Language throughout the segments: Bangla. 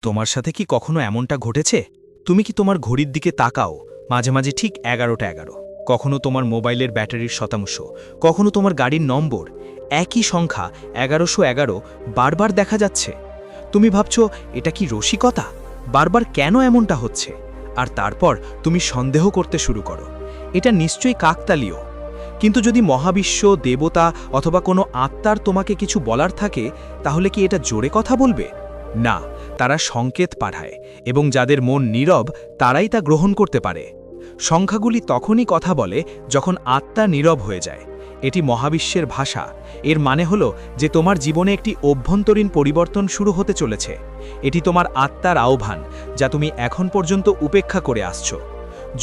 তোমার সাথে কি কখনো এমনটা ঘটেছে? তুমি কি তোমার ঘড়ির দিকে তাকাও, মাঝে মাঝে ঠিক 11টা 11, কখনো তোমার মোবাইলের ব্যাটারির শতাংশ, কখনো তোমার গাড়ির নম্বর, একই সংখ্যা 1111 বারবার দেখা যাচ্ছে। তুমি ভাবছো এটা কি রসিকতা, বারবার কেন এমনটা হচ্ছে? আর তারপর তুমি সন্দেহ করতে শুরু করো, এটা নিশ্চয়ই কাকতালীয়। কিন্তু যদি মহাবিশ্ব, দেবতা অথবা কোনো আত্মার তোমাকে কিছু বলার থাকে, তাহলে কি এটা জোরে কথা বলবে? না, তারা সংকেত পাঠায়, এবং যাদের মন নীরব তারাই তা গ্রহণ করতে পারে। সংখ্যাগুলি তখনই কথা বলে যখন আত্মা নীরব হয়ে যায়। এটি মহাবিশ্বের ভাষা। এর মানে হলো যে তোমার জীবনে একটি অভ্যন্তরীণ পরিবর্তন শুরু হতে চলেছে। এটি তোমার আত্মার আহ্বান, যা তুমি এখন পর্যন্ত উপেক্ষা করে আসছো।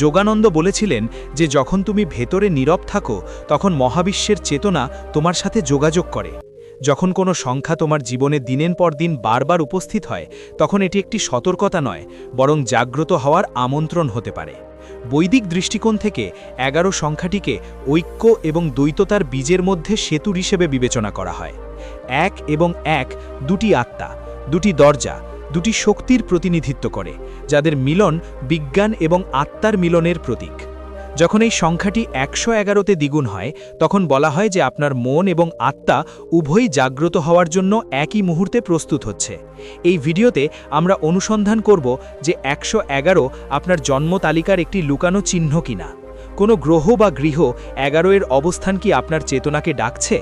যোগানন্দ বলেছিলেন যে যখন তুমি ভেতরে নীরব থাকো, তখন মহাবিশ্বের চেতনা তোমার সাথে যোগাযোগ করে। যখন কোনো সংখ্যা তোমার জীবনে দিনের পর দিন বারবার উপস্থিত হয়, তখন এটি একটি সতর্কতা নয়, বরং জাগ্রত হওয়ার আমন্ত্রণ হতে পারে। বৈদিক দৃষ্টিকোণ থেকে 11 সংখ্যাটিকে ঐক্য এবং দ্বৈততার বীজের মধ্যে সেতু হিসেবে বিবেচনা করা হয়। 1 এবং 1 দুটি আত্মা, দুটি দরজা, দুটি শক্তির প্রতিনিধিত্ব করে, যাদের মিলন বিজ্ঞান এবং আত্মার মিলনের প্রতীক। যখন এই সংখ্যাটি 111তে দ্বিগুণ হয়, তখন বলা হয় যে আপনার মন এবং আত্মা উভয়ই জাগ্রত হওয়ার জন্য একই মুহূর্তে প্রস্তুত হচ্ছে। এই ভিডিওতে আমরা অনুসন্ধান করব যে 111 আপনার জন্ম তালিকার একটি লুকানো চিহ্ন কিনা। কোনো গ্রহ বা গৃহ 11 এর অবস্থান কি আপনার চেতনাকে ডাকছে?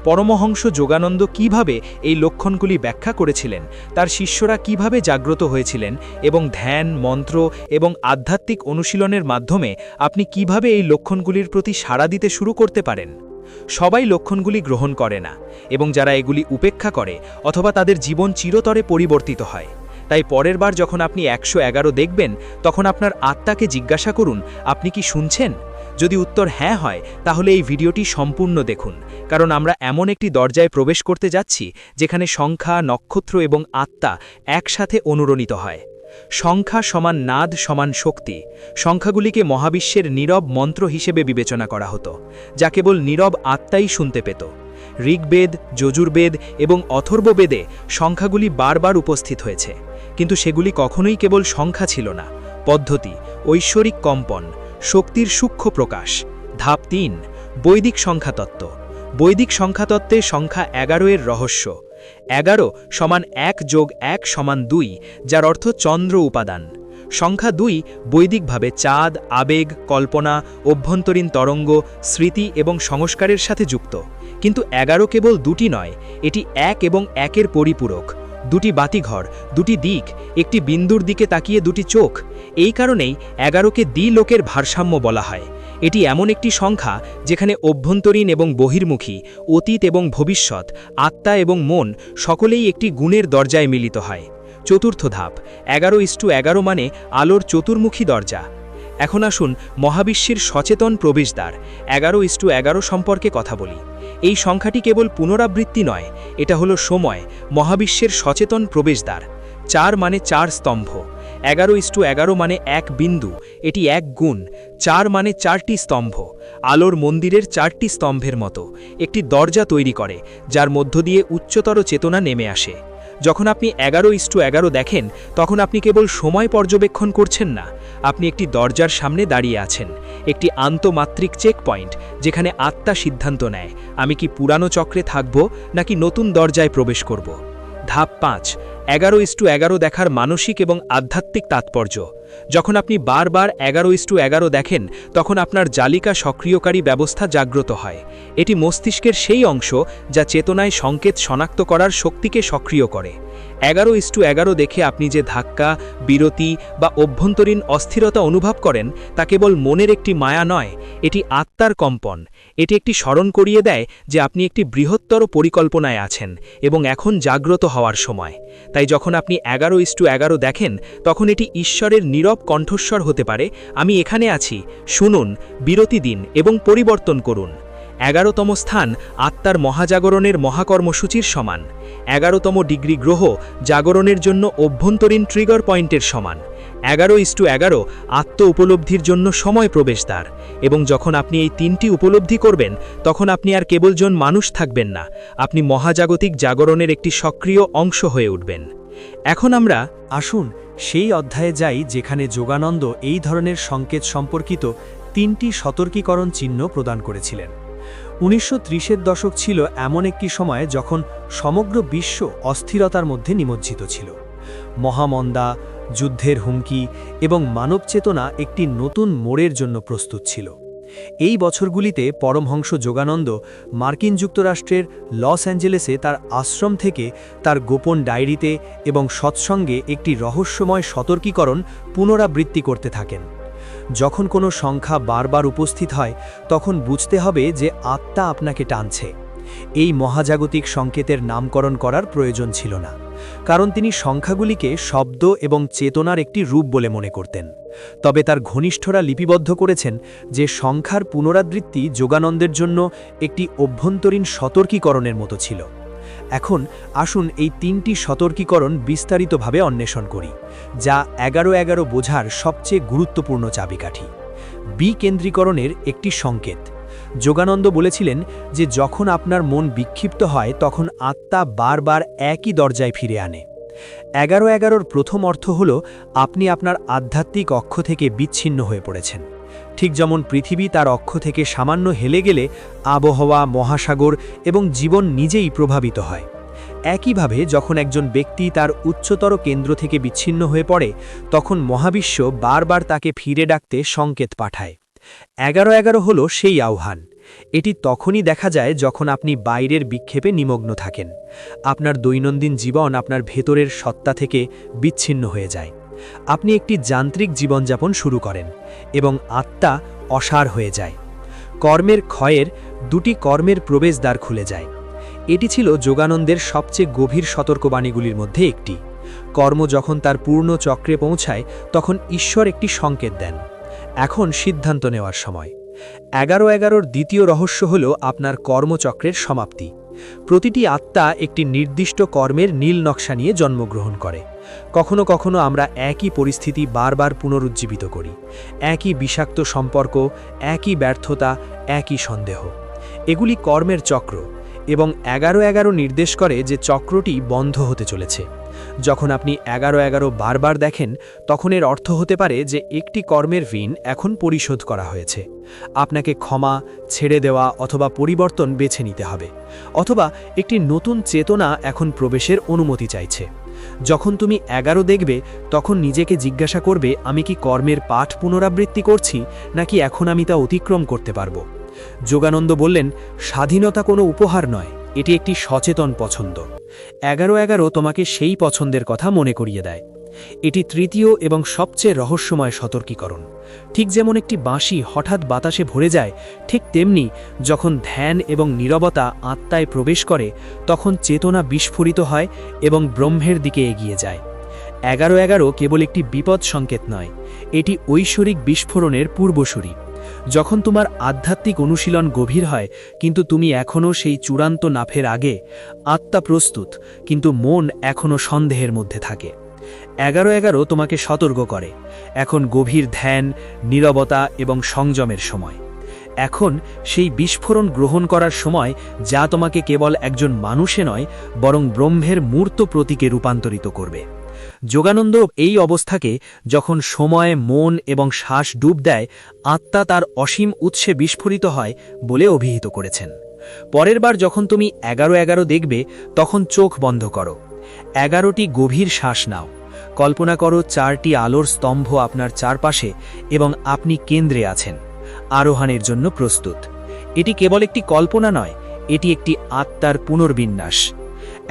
পরমহংস যোগানন্দ কিভাবে এই লক্ষণগুলি ব্যাখ্যা করেছিলেন, তার শিষ্যরা কিভাবে জাগ্রত হয়েছিলেন, এবং ধ্যান, মন্ত্র এবং আধ্যাত্মিক অনুশীলনের মাধ্যমে আপনি কিভাবে এই লক্ষণগুলির প্রতি সাড়া দিতে শুরু করতে পারেন। সবাই লক্ষণগুলি গ্রহণ করে না, এবং যারা এগুলি উপেক্ষা করে অথবা তাদের জীবন চিরতরে পরিবর্তিত হয়। তাই পরের বার যখন আপনি 111 দেখবেন, তখন আপনার আত্মাকে জিজ্ঞাসা করুন, আপনি কি শুনছেন? যদি উত্তর হ্যাঁ হয়, তাহলে এই ভিডিওটি সম্পূর্ণ দেখুন, কারণ আমরা এমন একটি দরজায় প্রবেশ করতে যাচ্ছি যেখানে সংখ্যা, নক্ষত্র এবং আত্মা একসাথে অনুরণিত হয়। সংখ্যা সমান নাদ সমান শক্তি। সংখ্যাগুলিকে মহাবিশ্বের নীরব মন্ত্র হিসেবে বিবেচনা করা হতো, যা কেবল নীরব আত্মাই শুনতে পেত। ঋগ্বেদ, যজুর্বেদ এবং অথর্ববেদে সংখ্যাগুলি বারবার উপস্থিত হয়েছে, কিন্তু সেগুলি কখনোই কেবল সংখ্যা ছিল না, পদ্ধতি, ঐশ্বরিক কম্পন, শক্তির সূক্ষ্ম প্রকাশ। ধাপ 3, বৈদিক সংখ্যাতত্ত্ব। বৈদিক সংখ্যাতত্ত্বে সংখ্যা 11 এর রহস্য। 11 সমান 1 যোগ 1 সমান 2, যার অর্থ চন্দ্র উপাদান। সংখ্যা 2 বৈদিকভাবে চাঁদ, আবেগ, কল্পনা, অভ্যন্তরীণ তরঙ্গ, স্মৃতি এবং সংস্কারের সাথে যুক্ত। কিন্তু 11 কেবল দুটি নয়, এটি 1 এবং 1-এর পরিপূরক। দুটি বাতিঘর, দুটি দিক, একটি বিন্দুর দিকে তাকিয়ে দুটি চোখ। এই কারণেই 11কে দ্বিলোকের ভারসাম্য বলা হয়। এটি এমন একটি সংখ্যা যেখানে অভ্যন্তরীণ এবং বহির্মুখী, অতীত এবং ভবিষ্যৎ, আত্মা এবং মন সকলেই একটি গুণের দরজায় মিলিত হয়। চতুর্থ ধাপ, 11:11 মানে আলোর চতুর্মুখী দরজা। এখন আসুন মহাবিশ্বের সচেতন প্রবেশদ্বার 11:11 সম্পর্কে কথা বলি। এই সংখ্যাটি কেবল পুনরাবৃত্তি নয়, এটা হলো সময়, মহাবিশ্বের সচেতন প্রবেশদ্বার। 4 মানে 4 স্তম্ভ। 11:11 মানে 1 বিন্দু, এটি 1 গুণ। 4 মানে 4টি স্তম্ভ, আলোর মন্দিরের 4টি স্তম্ভের মতো একটি দরজা তৈরি করে, যার মধ্য দিয়ে উচ্চতর চেতনা নেমে আসে। যখন আপনি 11:11 দেখেন, তখন আপনি কেবল সময় পর্যবেক্ষণ করছেন না, আপনি একটি দরজার সামনে দাঁড়িয়ে আছেন, একটি আন্তঃমাত্রিক চেকপয়েন্ট যেখানে আত্মা সিদ্ধান্ত নেয়, আমি কি পুরানো চক্রে থাকব নাকি নতুন দরজায় প্রবেশ করব। ধাপ 5, 11:11 দেখার মানসিক এবং আধ্যাত্মিক তাৎপর্য। যখন আপনি বারবার 11:11 দেখেন, তখন আপনার জালিকা সক্রিয়কারী ব্যবস্থা জাগ্রত হয়। এটি মস্তিষ্কের সেই অংশ যা চেতনায় সংকেত শনাক্ত করার শক্তিকে সক্রিয় করে। 11:11 দেখে আপনি যে ধাক্কা, বিরতি বা অভ্যন্তরীণ অস্থিরতা অনুভব করেন, তা কেবল মনের একটি মায়া নয়, এটি আত্মার কম্পন। এটি একটি স্মরণ করিয়ে দেয় যে আপনি একটি বৃহত্তর পরিকল্পনায় আছেন এবং এখন জাগ্রত হওয়ার সময়। তাই যখন আপনি 11:11 দেখেন, তখন এটি ঈশ্বরের নীরব কণ্ঠস্বর হতে পারে, আমি এখানে আছি, শুনুন, বিরতি দিন এবং পরিবর্তন করুন। 11তম স্থান আত্মার মহাজাগরণের মহাকর্মসূচির সমান। 11তম ডিগ্রি গ্রহ জাগরণের জন্য অভ্যন্তরীণ ট্রিগার পয়েন্টের সমান। 11:11 আত্ম উপলব্ধির জন্য সময় প্রবেশদ্বার। এবং যখন আপনি এই 3টি উপলব্ধি করবেন, তখন আপনি আর কেবলজন মানুষ থাকবেন না, আপনি মহাজাগতিক জাগরণের একটি সক্রিয় অংশ হয়ে উঠবেন। এখন আমরা আসুন সেই অধ্যায়ে যাই যেখানে যোগানন্দ এই ধরনের সংকেত সম্পর্কিত 3টি সতর্কীকরণ চিহ্ন প্রদান করেছিলেন। 1930-এর দশক ছিল এমন একটি সময় যখন সমগ্র বিশ্ব অস্থিরতার মধ্যে নিমজ্জিত ছিল। মহামন্দা, যুদ্ধের হুমকি এবং মানব চেতনা একটি নতুন মোড়ের জন্য প্রস্তুত ছিল। এই বছরগুলিতে পরমহংস যোগানন্দ মার্কিন যুক্তরাষ্ট্রের লস অ্যাঞ্জেলেসে তার আশ্রম থেকে তার গোপন ডায়েরিতে এবং সৎসঙ্গে একটি রহস্যময় সতর্কীকরণ পুনরাবৃত্তি করতে থাকেন। যখন কোনো সংখ্যা বারবার উপস্থিত হয় তখন বুঝতে হবে যে আত্মা আপনাকে টানছে। এই মহাজাগতিক সংকেতের নামকরণ করার প্রয়োজন ছিল না, কারণ তিনি সংখ্যাগুলিকে শব্দ এবং চেতনার একটি রূপ বলে মনে করতেন। তবে তার ঘনিষ্ঠরা লিপিবদ্ধ করেছেন যে সংখ্যার পুনরাবৃত্তি যোগানন্দের জন্য একটি অভ্যন্তরীণ সতর্কীকরণের মতো ছিল। এখন আসুন এই 3টি সতর্কীকরণ বিস্তারিতভাবে অন্বেষণ করি, যা 11-11 বোঝার সবচেয়ে গুরুত্বপূর্ণ চাবিকাঠি। বিকেন্দ্রীকরণের একটি সংকেত। যোগানন্দ বলেছিলেন যে যখন আপনার মন বিক্ষিপ্ত হয় তখন আত্মা বারবার একই দরজায় ফিরে আনে। 11-11-র প্রথম অর্থ হল আপনি আপনার আধ্যাত্মিক অক্ষ থেকে বিচ্ছিন্ন হয়ে পড়েছেন। ঠিক যেমন পৃথিবী তার অক্ষ থেকে সামান্য হেলে গেলে আবহাওয়া, মহাসাগর এবং জীবন নিজেই প্রভাবিত হয়। একইভাবে যখন একজন ব্যক্তি তার উচ্চতর কেন্দ্র থেকে বিচ্ছিন্ন হয়ে পড়ে তখন মহাবিশ্ব বারবার তাকে ফিরে ডাকতে সংকেত পাঠায়। 11-11 হল সেই আহ্বান। এটি তখনই দেখা যায় যখন আপনি বাইরের বিক্ষেপে নিমগ্ন থাকেন। আপনার দৈনন্দিন জীবন আপনার ভেতরের সত্তা থেকে বিচ্ছিন্ন হয়ে যায়। আপনি একটি যান্ত্রিক জীবনযাপন শুরু করেন এবং আত্মা অসার হয়ে যায়। কর্মের ক্ষয়ের 2টি কর্মের প্রবেশদ্বার খুলে যায়। এটি ছিল যোগানন্দের সবচেয়ে গভীর সতর্কবাণীগুলির মধ্যে একটি। কর্ম যখন তার পূর্ণ চক্রে পৌঁছায় তখন ঈশ্বর একটি সংকেত দেন, এখন সিদ্ধান্ত নেওয়ার সময়। 11-11-র দ্বিতীয় রহস্য হল আপনার কর্মচক্রের সমাপ্তি। প্রতিটি আত্মা একটি নির্দিষ্ট কর্মের নীল নকশা নিয়ে জন্মগ্রহণ করে। কখনো কখনো আমরা একই পরিস্থিতি বারবার পুনরুজ্জীবিত করি। একই বিষাক্ত সম্পর্ক, একই ব্যর্থতা, একই সন্দেহ। এগুলি কর্মের চক্র এবং 11-11 নির্দেশ করে যে চক্রটি বন্ধ হতে চলেছে। যখন আপনি 11-11 বারবার দেখেন তখন এর অর্থ হতে পারে যে একটি কর্মের ঋণ এখন পরিশোধ করা হয়েছে। আপনাকে ক্ষমা, ছেড়ে দেওয়া অথবা পরিবর্তন বেছে নিতে হবে, অথবা একটি নতুন চেতনা এখন প্রবেশের অনুমতি চাইছে। যখন তুমি 11 দেখবে তখন নিজেকে জিজ্ঞাসা করবে, আমি কি কর্মের পাঠ পুনরাবৃত্তি করছি নাকি এখন আমি তা অতিক্রম করতে পারব? যোগানন্দ বললেন, স্বাধীনতা কোনো উপহার নয়, এটি একটি সচেতন পছন্দ। 11-11 তোমাকে সেই পছন্দের কথা মনে করিয়ে দেয়। এটি তৃতীয় এবং সবচেয়ে রহস্যময় সতর্কীকরণ। ঠিক যেমন একটি বাঁশি হঠাৎ বাতাসে ভরে যায়, ঠিক তেমনি যখন ধ্যান এবং নীরবতা আত্মায় প্রবেশ করে তখন চেতনা বিস্ফোরিত হয় এবং ব্রহ্মের দিকে এগিয়ে যায়। 11-11 কেবল একটি বিপদ সংকেত নয়, এটি ঐশ্বরিক বিস্ফোরণের পূর্বসূরি। যখন তোমার আধ্যাত্মিক অনুশীলন গভীর হয় কিন্তু তুমি এখনও সেই চূড়ান্ত নাফের আগে, আত্মা প্রস্তুত কিন্তু মন এখনও সন্দেহের মধ্যে থাকে। 11-11 তোমাকে সতর্ক করে, এখন গভীর ধ্যান, নীরবতা এবং সংযমের সময়। এখন সেই বিস্ফোরণ গ্রহণ করার সময় যা তোমাকে কেবল একজন মানুষে নয় বরং ব্রহ্মের মূর্ত প্রতীকে রূপান্তরিত করবে। যোগানন্দ এই অবস্থাকে যখন সময়, মন এবং শ্বাস ডুব দেয়, আত্মা তার অসীম উৎসে বিস্ফোরিত হয় বলে অভিহিত করেছেন। পরের বার যখন তুমি 11-11 দেখবে তখন চোখ বন্ধ করো, 11টি গভীর শ্বাস নাও। কল্পনা করো 4টি আলোর স্তম্ভ আপনার চারপাশে এবং আপনি কেন্দ্রে আছেন, আরোহণের জন্য প্রস্তুত। এটি কেবল একটি কল্পনা নয়, এটি একটি আত্মার পুনর্বিন্যাস।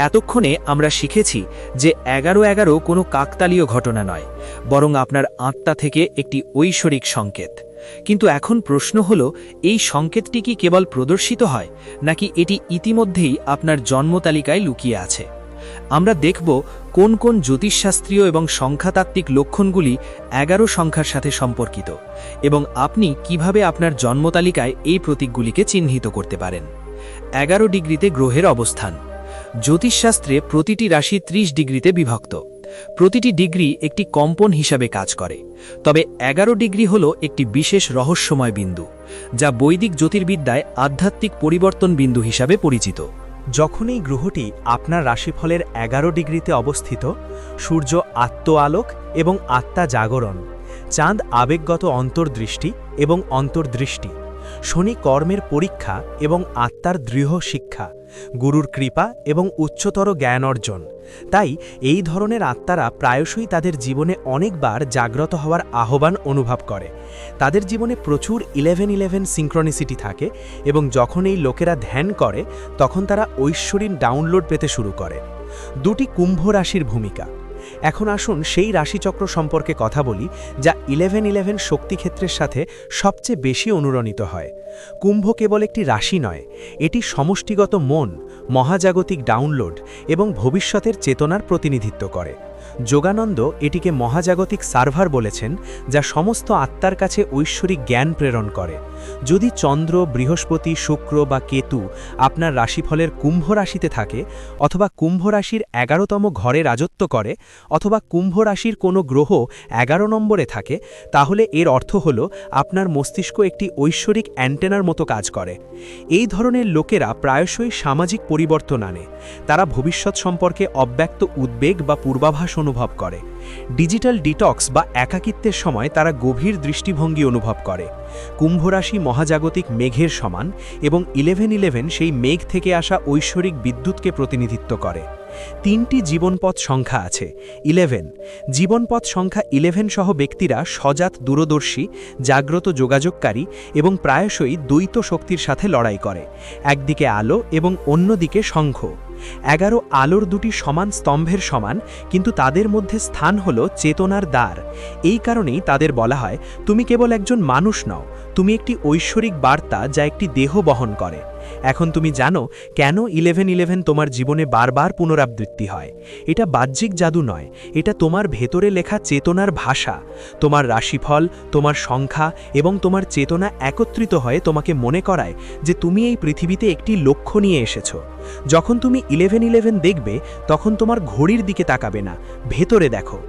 এতক্ষণে আমরা শিখেছি যে 11-11 কোনো কাকতালীয় ঘটনা নয়, বরং আপনার আত্মা থেকে একটি ঐশ্বরিক সংকেত। কিন্তু এখন প্রশ্ন হল, এই সংকেতটি কি কেবল প্রদর্শিত হয় নাকি এটি ইতিমধ্যেই আপনার জন্মতালিকায় লুকিয়ে আছে? আমরা দেখব কোন কোন জ্যোতিষশাস্ত্রীয় এবং সংখ্যাতাত্ত্বিক লক্ষণগুলি 11 সংখ্যার সাথে সম্পর্কিত এবং আপনি কিভাবে আপনার জন্মতালিকায় এই প্রতীকগুলিকে চিহ্নিত করতে পারেন। 11 ডিগ্রিতে গ্রহের অবস্থান। জ্যোতিষশাস্ত্রে প্রতিটি রাশি 30 ডিগ্রিতে বিভক্ত। প্রতিটি ডিগ্রি একটি কম্পন হিসাবে কাজ করে, তবে 11 ডিগ্রি হল একটি বিশেষ রহস্যময় বিন্দু, যা বৈদিক জ্যোতির্বিদ্যায় আধ্যাত্মিক পরিবর্তন বিন্দু হিসাবে পরিচিত। যখন এই গ্রহটি আপনার রাশিফলের 11 ডিগ্রিতে অবস্থিত, সূর্য আত্ম আলোক এবং আত্মা জাগরণ, চাঁদ আবেগগত অন্তর্দৃষ্টি এবং অন্তর্দৃষ্টি, শনি কর্মের পরীক্ষা এবং আত্মার দৃঢ় শিক্ষা, গুরুর কৃপা এবং উচ্চতর জ্ঞান অর্জন। তাই এই ধরনের আত্মারা প্রায়শই তাদের জীবনে অনেকবার জাগ্রত হওয়ার আহ্বান অনুভব করে। তাদের জীবনে প্রচুর 11-11 সিঙ্ক্রনিসিটি থাকে এবং যখন এই লোকেরা ধ্যান করে তখন তারা ঐশ্বরিক ডাউনলোড পেতে শুরু করে। দুটি কুম্ভ রাশির ভূমিকা। এখন আসুন সেই রাশিচক্র সম্পর্কে কথা বলি যা 11-11 শক্তিক্ষেত্রের সাথে সবচেয়ে বেশি অনুরণিত হয়। কুম্ভ কেবল একটি রাশি নয়, এটি সমষ্টিগত মন, মহাজাগতিক ডাউনলোড এবং ভবিষ্যতের চেতনার প্রতিনিধিত্ব করে। যোগানন্দ এটিকে মহাজাগতিক সার্ভার বলেছেন, যা সমস্ত আত্মার কাছে ঐশ্বরিক জ্ঞান প্রেরণ করে। যদি চন্দ্র, বৃহস্পতি, শুক্র বা কেতু আপনার রাশিফলের কুম্ভ রাশিতে থাকে, অথবা কুম্ভ রাশির 11তম ঘরে রাজত্ব করে, অথবা কুম্ভ রাশির কোনো গ্রহ 11 নম্বরে থাকে, তাহলে এর অর্থ হল আপনার মস্তিষ্ক একটি ঐশ্বরিক অ্যান্টেনার মতো কাজ করে। এই ধরনের লোকেরা প্রায়শই সামাজিক পরিবর্তন আনে। তারা ভবিষ্যৎ সম্পর্কে অব্যক্ত উদ্বেগ বা পূর্বাভাস অনুভব করে। ডিজিটাল ডিটক্স বা একাকিত্বের সময় তারা গভীর দৃষ্টিভঙ্গি অনুভব করে। কুম্ভ রাশি মহাজাগতিক মেঘের সমান এবং 11-11 সেই মেঘ থেকে আসা ঐশ্বরিক বিদ্যুৎকে প্রতিনিধিত্ব করে। 3টি জীবনপথ সংখ্যা আছে। 11 জীবনপথ সংখ্যা 11 সহ ব্যক্তিরা সজাত দূরদর্শী, জাগ্রত যোগাযোগকারী এবং প্রায়শই দ্বৈত শক্তির সাথে লড়াই করে। একদিকে আলো এবং অন্যদিকে শঙ্খ। 11 আলোর দুটি সমান স্তম্ভের সমান, কিন্তু তাদের মধ্যে স্থান হল চেতনার দ্বার। এই কারণেই তাদের বলা হয়, তুমি কেবল একজন মানুষ নও, তুমি একটি ঐশ্বরিক বার্তা যা একটি দেহ বহন করে। এখন তুমি জানো কেন 11-11 তোমার জীবনে বারবার পুনরাবৃত্তি হয়। এটা বাহ্যিক জাদু নয়, এটা তোমার ভেতরে লেখা চেতনার ভাষা। তোমার রাশিফল, তোমার সংখ্যা এবং তোমার চেতনা একত্রিত হয়ে তোমাকে মনে করায় যে তুমি এই পৃথিবীতে একটি লক্ষ্য নিয়ে এসেছো। যখন তুমি 11-11 দেখবে, তখন তোমার ঘড়ির দিকে তাকাবে না, ভেতরে দেখো।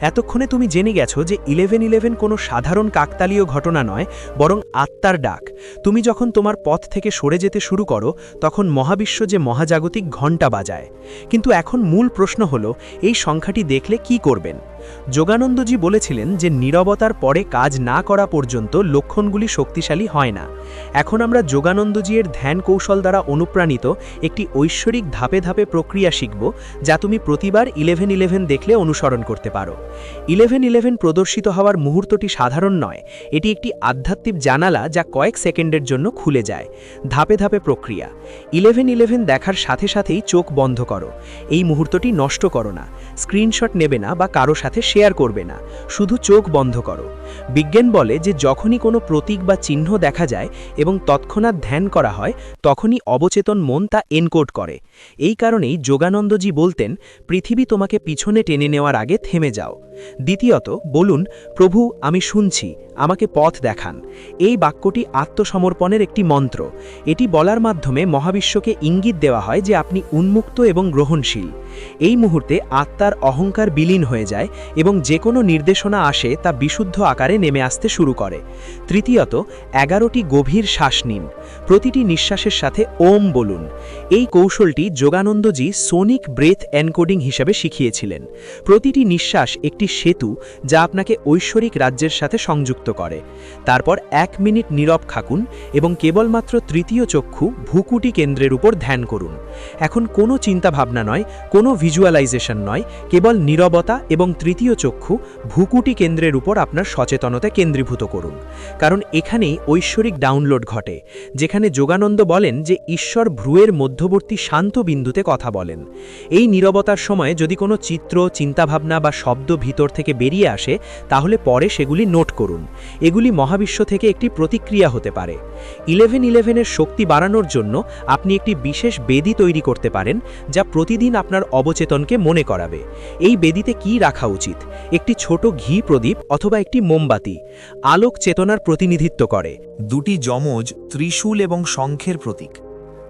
এতক্ষণে তুমি জেনে গেছো যে 11-11 কোনো সাধারণ কাকতালীয় ঘটনা নয়, বরং আত্মার ডাক। তুমি যখন তোমার পথ থেকে সরে যেতে শুরু করো, তখন মহাবিশ্ব যে মহাজাগতিক ঘণ্টা বাজায়। কিন্তু এখন মূল প্রশ্ন হলো, এই সংখ্যাটি দেখলে কি করবেন? যোগানন্দজি বলেছিলেন যে নীরবতার পরে কাজ না করা পর্যন্ত লক্ষণগুলি শক্তিশালী হয় না। এখন আমরা যোগানন্দজির ধ্যান কৌশল দ্বারা অনুপ্রাণিত একটি ঐশ্বরিক ধাপে ধাপে প্রক্রিয়া শিখব, যা তুমি প্রতিবার 11-11 দেখলে অনুসরণ করতে পারো। 11-11 প্রদর্শিত হওয়ার মুহূর্তটি সাধারণ নয়, এটি একটি আধ্যাত্মিক জানালা যা কয়েক সেকেন্ডের জন্য খুলে যায়। ধাপে ধাপে প্রক্রিয়া। 11-11 দেখার সাথে সাথেই চোখ বন্ধ করো। এই মুহূর্তটি নষ্ট করো না, স্ক্রিনশট নেবে না বা কারো সাথে শেয়ার করবে না, শুধু চোখ বন্ধ করো। বিজ্ঞান বলে যে যখনই কোনো প্রতীক বা চিহ্ন দেখা যায় এবং তৎক্ষণাৎ ধ্যান করা হয়, তখনই অবচেতন মন তা এনকোড করে। এই কারণেই যোগানন্দজি বলতেন, পৃথিবী তোমাকে পিছনে টেনে নেওয়ার আগে থেমে যাও। দ্বিতীয়ত, বলুন, প্রভু আমি শুনছি, আমাকে পথ দেখান। এই বাক্যটি আত্মসমর্পণের একটি মন্ত্র। এটি বলার মাধ্যমে মহাবিশ্বকে ইঙ্গিত দেওয়া হয় যে আপনি উন্মুক্ত এবং গ্রহণশীল। এই মুহূর্তে আত্মার অহংকার বিলীন হয়ে যায় এবং যে কোনো নির্দেশনা আসে তা বিশুদ্ধ আকারে নেমে আসতে শুরু করে। তৃতীয়ত, 11টি গভীর শ্বাস নিন। প্রতিটি নিঃশ্বাসের সাথে ওম বলুন। এই কৌশলটি যোগানন্দজি সোনিক ব্রেথ এনকোডিং হিসেবে শিখিয়েছিলেন। প্রতিটি নিঃশ্বাস একটি সেতু যা আপনাকে ঐশ্বরিক রাজ্যের সাথে সংযুক্ত করে। তারপর 1 মিনিট নীরব থাকুন এবং কেবলমাত্র তৃতীয় চক্ষু ভ্রুকুটি কেন্দ্রের উপর ধ্যান করুন। এখন কোনো চিন্তাভাবনা নয়, কোনো ভিজুয়ালাইজেশন নয়, কেবল নীরবতা এবং তৃতীয় চক্ষু ভ্রুকুটি কেন্দ্রের উপর আপনার সচেতনতা কেন্দ্রীভূত করুন। কারণ এখানেই ঐশ্বরিক ডাউনলোড ঘটে, যেখানে যোগানন্দ বলেন যে ঈশ্বর ভ্রুয়ের মধ্যবর্তী শান্ত বিন্দুতে কথা বলেন। এই নীরবতার সময় যদি কোনো চিত্র, চিন্তাভাবনা বা শব্দ ভিতর থেকে বেরিয়ে আসে, তাহলে পরে সেগুলি নোট করুন। এগুলি মহাবিশ্ব থেকে একটি প্রতিক্রিয়া হতে পারে। 11-11 শক্তি বাড়ানোর জন্য আপনি একটি বিশেষ বেদি তৈরি করতে পারেন, যা প্রতিদিন আপনার অবচেতনকে মনে করাবে। এই বেদিতে কি রাখা উচিত? একটি ছোট ঘি প্রদীপ অথবা একটি মোমবাতি। আলোক চেতনার প্রতিনিধিত্ব করে। দুটি যমজ ত্রিশূল এবং শঙ্খের প্রতীক।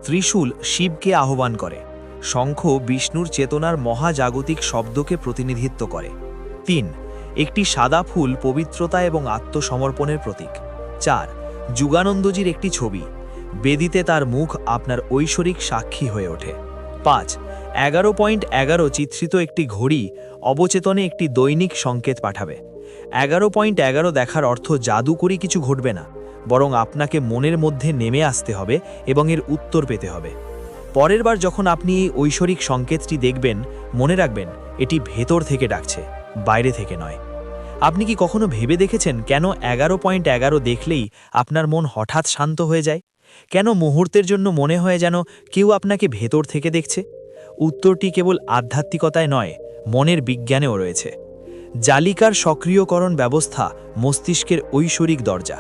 ত্রিশূল শিবকে আহ্বান করে, শঙ্খ বিষ্ণুর চেতনার মহাজাগতিক শব্দকে প্রতিনিধিত্ব করে। 3 একটি সাদা ফুল পবিত্রতা এবং আত্মসমর্পণের প্রতীক। 4 যুগানন্দজির একটি ছবি। বেদিতে তার মুখ আপনার ঐশ্বরিক সাক্ষী হয়ে ওঠে। 5. 11.11 চিত্রিত একটি ঘড়ি অবচেতনে একটি দৈনিক সংকেত পাঠাবে। 11.11 দেখার অর্থ জাদুকরি কিছু ঘটবে না, বরং আপনাকে মনের মধ্যে নেমে আসতে হবে এবং এর উত্তর পেতে হবে। পরের বার যখন আপনি এই ঐশ্বরিক সংকেতটি দেখবেন, মনে রাখবেন এটি ভেতর থেকে ডাকছে, বাইরে থেকে নয়। আপনি কি কখনো ভেবে দেখেছেন কেন 11.11 দেখলেই আপনার মন হঠাৎ শান্ত হয়ে যায়? কেন মুহূর্তের জন্য মনে হয় যেন কেউ আপনাকে ভেতর থেকে দেখছে? উত্তরটি কেবল আধ্যাত্মিকতায় নয়, মনের বিজ্ঞানেও রয়েছে। জালিকার সক্রিয়করণ ব্যবস্থা মস্তিষ্কের ঐশ্বরিক দরজা।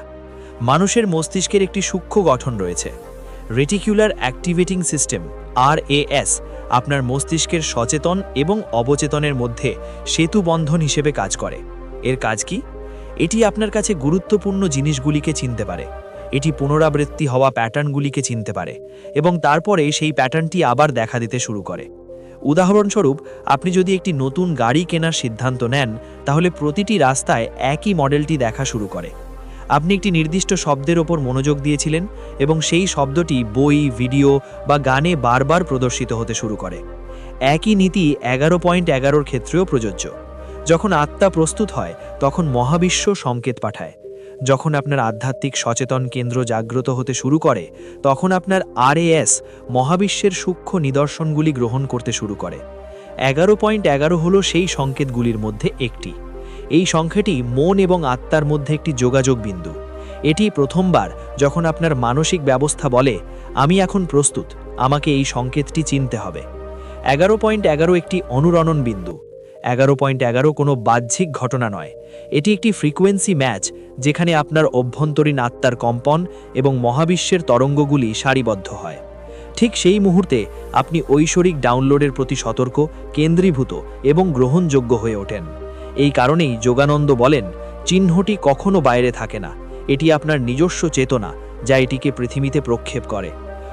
মানুষের মস্তিষ্কের একটি সূক্ষ্ম গঠন রয়েছে। রেটিকুলার অ্যাক্টিভেটিং সিস্টেম RAS আপনার মস্তিষ্কের সচেতন এবং অবচেতনের মধ্যে সেতু বন্ধন হিসেবে কাজ করে। এর কাজ কি? এটি আপনার কাছে গুরুত্বপূর্ণ জিনিসগুলিকে চিনতে পারে, এটি পুনরাবৃত্তি হওয়া প্যাটার্নগুলিকে চিনতে পারে এবং তারপরে সেই প্যাটার্নটি আবার দেখা দিতে শুরু করে। উদাহরণস্বরূপ, আপনি যদি একটি নতুন গাড়ি কেনার সিদ্ধান্ত নেন, তাহলে প্রতিটি রাস্তায় একই মডেলটি দেখা শুরু করে। আপনি একটি নির্দিষ্ট শব্দের ওপর মনোযোগ দিয়েছিলেন এবং সেই শব্দটি বই, ভিডিও বা গানে বারবার প্রদর্শিত হতে শুরু করে। একই নীতি 11.11 ক্ষেত্রেও প্রযোজ্য। যখন আত্মা প্রস্তুত হয়, তখন মহাবিশ্ব সংকেত পাঠায়। যখন আপনার আধ্যাত্মিক সচেতন কেন্দ্র জাগ্রত হতে শুরু করে, তখন আপনার RAS মহাবিশ্বের সূক্ষ্ম নিদর্শনগুলি গ্রহণ করতে শুরু করে। 11.11 হলো সেই সংকেতগুলির মধ্যে একটি। এই সংখ্যাটি মন এবং আত্মার মধ্যে একটি যোগাযোগ বিন্দু। এটি প্রথমবার যখন আপনার মানসিক ব্যবস্থা বলে, আমি এখন প্রস্তুত, আমাকে এই সংকেতটি চিনতে হবে। 11.11 একটি অনুরণন বিন্দু। 11.11 কোনো বাহ্যিক ঘটনা নয়, এটি একটি ফ্রিকোয়েন্সি ম্যাচ, যেখানে আপনার অভ্যন্তরীণ আত্মার কম্পন এবং মহাবিশ্বের তরঙ্গগুলি সারিবদ্ধ হয়। ঠিক সেই মুহূর্তে আপনি ঐশ্বরিক ডাউনলোডের প্রতি সতর্ক, কেন্দ্রীভূত এবং গ্রহণযোগ্য হয়ে ওঠেন। এই কারণেই যোগানন্দ বলেন, চিহ্নটি কখনো বাইরে থাকে না, এটি আপনার নিজস্ব চেতনা যা এটিকে পৃথিবীতে প্রক্ষেপ করে।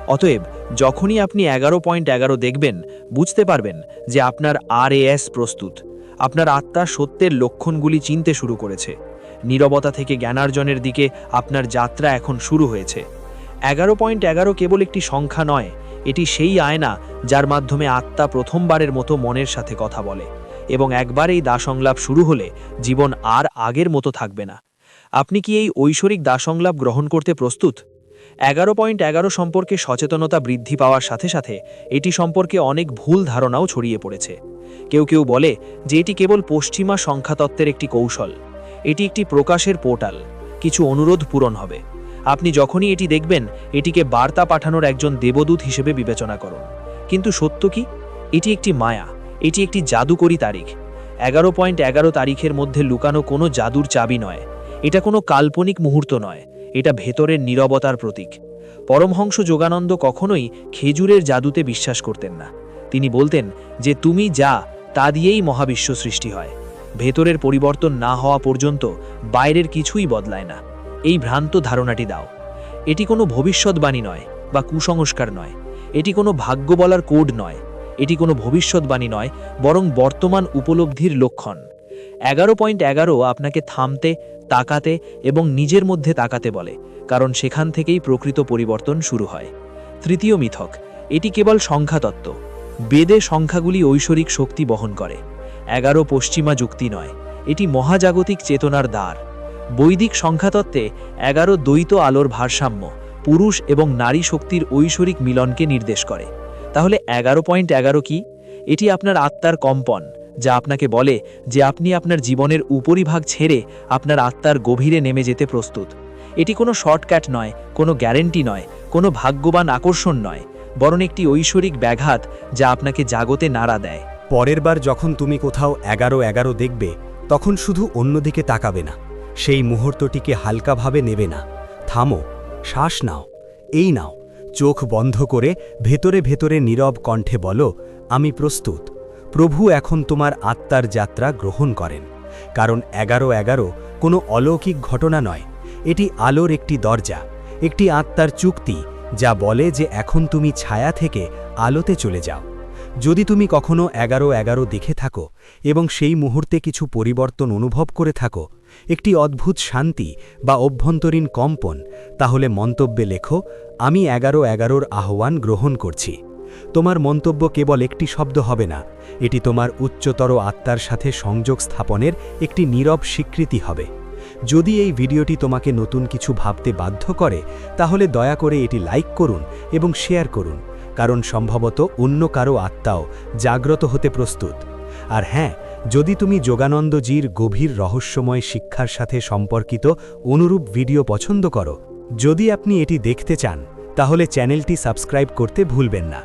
অতএব যখনই আপনি 11.11 দেখবেন, বুঝতে পারবেন যে আপনার RAS প্রস্তুত। আপনার আত্মা সত্যের লক্ষণগুলি চিনতে শুরু করেছে। নীরবতা থেকে জ্ঞানার্জনের দিকে আপনার যাত্রা এখন শুরু হয়েছে। 11.11 কেবল একটি সংখ্যা নয়, এটি সেই আয়না যার মাধ্যমে আত্মা প্রথমবারের মতো মনের সাথে কথা বলে, এবং একবার এই দাসংলাপ শুরু হলে জীবন আর আগের মতো থাকবে না। আপনি কি এই ঐশ্বরিক দাসংলাপ গ্রহণ করতে প্রস্তুত? 11.11 সম্পর্কে সচেতনতা বৃদ্ধি পাওয়ার সাথে সাথে এটি সম্পর্কে অনেক ভুল ধারণাও ছড়িয়ে পড়েছে। কেউ কেউ বলে যে এটি কেবল পশ্চিমা সংখ্যাতত্ত্বের একটি কৌশল, এটি একটি প্রকাশের পোর্টাল, কিছু অনুরোধ পূরণ হবে। আপনি যখনই এটি দেখবেন, এটিকে বার্তা পাঠানোর একজন দেবদূত হিসেবে বিবেচনা করুন। কিন্তু সত্য কি? এটি একটি মায়া, এটি একটি জাদুকরী তারিখ। 11.11 তারিখের মধ্যে লুকানো কোনো জাদুর চাবি নয়, এটা কোনো কাল্পনিক মুহূর্ত নয়, এটা ভেতরের নীরবতার প্রতীক। পরমহংস যোগানন্দ কখনোই খেজুরের জাদুতে বিশ্বাস করতেন না। তিনি বলতেন যে তুমি যা তা দিয়েই মহাবিশ্ব সৃষ্টি হয়। ভেতরের পরিবর্তন না হওয়া পর্যন্ত বাইরের কিছুই বদলায় না। এই ভ্রান্ত ধারণাটি দাও। এটি কোনো ভবিষ্যৎবাণী নয় বা কুসংস্কার নয়, এটি কোনো ভাগ্য বলার কোড নয়, এটি কোনো ভবিষ্যৎবাণী নয়, বরং বর্তমান উপলব্ধির লক্ষণ। 11.11 আপনাকে থামতে, তাকাতে এবং নিজের মধ্যে তাকাতে বলে, কারণ সেখান থেকেই প্রকৃত পরিবর্তন শুরু হয়। তৃতীয় মিথক, এটি কেবল সংখ্যাতত্ত্ব। বেদে সংখ্যাগুলি ঐশ্বরিক শক্তি বহন করে। 11 পশ্চিমা যুক্তি নয়, এটি মহাজাগতিক চেতনার দ্বার। বৈদিক সংখ্যাতত্ত্বে 11 দ্বৈত আলোর ভারসাম্য, পুরুষ এবং নারী শক্তির ঐশ্বরিক মিলনকে নির্দেশ করে। তাহলে 11.11 কি? এটি আপনার আত্মার কম্পন, যা আপনাকে বলে যে আপনি আপনার জীবনের উপরিভাগ ছেড়ে আপনার আত্মার গভীরে নেমে যেতে প্রস্তুত। এটি কোনো শর্টকাট নয়, কোনো গ্যারেন্টি নয়, কোনো ভাগ্যবান আকর্ষণ নয়, বরং একটি ঐশ্বরিক ব্যাঘাত যা আপনাকে জাগতে নাড়া দেয়। পরের বার যখন তুমি কোথাও 11.11 দেখবে, তখন শুধু অন্যদিকে তাকাবে না, সেই মুহূর্তটিকে হালকাভাবে নেবে না। থামো, শ্বাস নাও, এই নাও, চোখ বন্ধ করে ভেতরে ভেতরে নীরব কণ্ঠে বলো, আমি প্রস্তুত। প্রভু এখন তোমার আত্মার যাত্রা গ্রহণ করেন। কারণ 11.11 কোনো অলৌকিক ঘটনা নয়, এটি আলোর একটি দরজা, একটি আত্মার চুক্তি যা বলে যে এখন তুমি ছায়া থেকে আলোতে চলে যাও। যদি তুমি কখনো 11.11 দেখে থাকো এবং সেই মুহূর্তে কিছু পরিবর্তন অনুভব করে থাকো, একটি অদ্ভুত শান্তি বা অভ্যন্তরীণ কম্পন, তাহলে মন্তব্যে লেখো, আমি 11-11-র আহ্বান গ্রহণ করছি। তোমার মন্তব্য কেবল একটি শব্দ হবে না, এটি তোমার উচ্চতর আত্মার সাথে সংযোগ স্থাপনের একটি নীরব স্বীকৃতি হবে। যদি এই ভিডিওটি তোমাকে নতুন কিছু ভাবতে বাধ্য করে, তাহলে দয়া করে এটি লাইক করুন এবং শেয়ার করুন, কারণ সম্ভবত অন্য কারো আত্মাও জাগ্রত হতে প্রস্তুত। আর হ্যাঁ, যদি তুমি যোগানন্দজির গভীর রহস্যময় শিক্ষার সাথে সম্পর্কিত অনুরূপ ভিডিও পছন্দ করো, যদি আপনি এটি দেখতে চান, তাহলে চ্যানেলটি সাবস্ক্রাইব করতে ভুলবেন না।